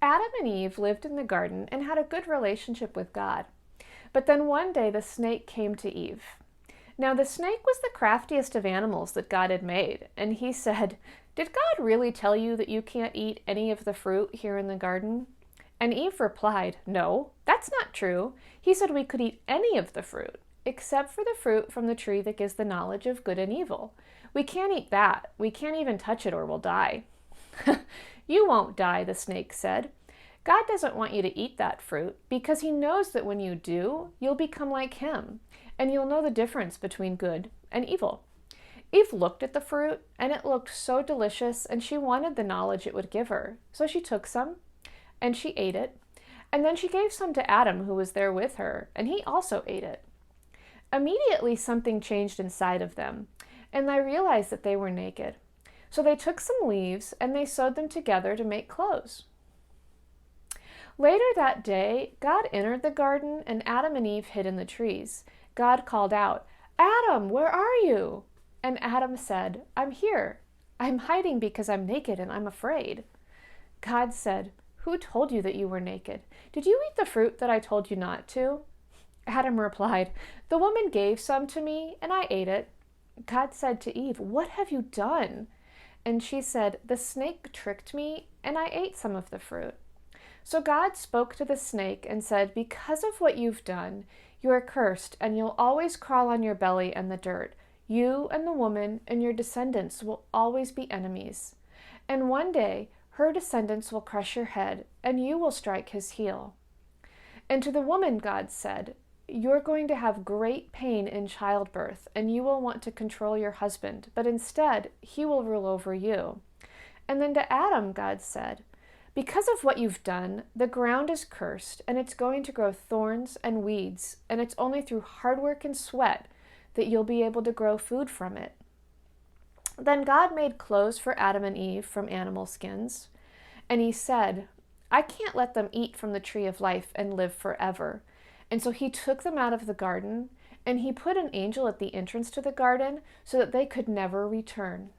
Adam and Eve lived in the garden and had a good relationship with God. But then one day the snake came to Eve. Now the snake was the craftiest of animals that God had made, and he said, "Did God really tell you that you can't eat any of the fruit here in the garden?" And Eve replied, "No, that's not true. He said we could eat any of the fruit, except for the fruit from the tree that gives the knowledge of good and evil. We can't eat that. We can't even touch it or we'll die." "You won't die," the snake said. "God doesn't want you to eat that fruit because he knows that when you do, you'll become like him, and you'll know the difference between good and evil." Eve looked at the fruit, and it looked so delicious, and she wanted the knowledge it would give her. So she took some, and she ate it, and then she gave some to Adam, who was there with her, and he also ate it. Immediately something changed inside of them, and they realized that they were naked. So they took some leaves, and they sewed them together to make clothes. Later that day, God entered the garden, and Adam and Eve hid in the trees. God called out, "Adam, where are you?" And Adam said, "I'm here. I'm hiding because I'm naked and I'm afraid." God said, "Who told you that you were naked? Did you eat the fruit that I told you not to?" Adam replied, "The woman gave some to me, and I ate it." God said to Eve, "What have you done?" And she said, "The snake tricked me, and I ate some of the fruit." So God spoke to the snake and said, "Because of what you've done, you are cursed, and you'll always crawl on your belly in the dirt. You and the woman and your descendants will always be enemies. And one day, her descendants will crush your head, and you will strike his heel." And to the woman, God said, "You're going to have great pain in childbirth, and you will want to control your husband, but instead, he will rule over you." And then to Adam, God said, "Because of what you've done, the ground is cursed, and it's going to grow thorns and weeds, and it's only through hard work and sweat that you'll be able to grow food from it." Then God made clothes for Adam and Eve from animal skins, and he said, "I can't let them eat from the tree of life and live forever." And so he took them out of the garden, and he put an angel at the entrance to the garden so that they could never return.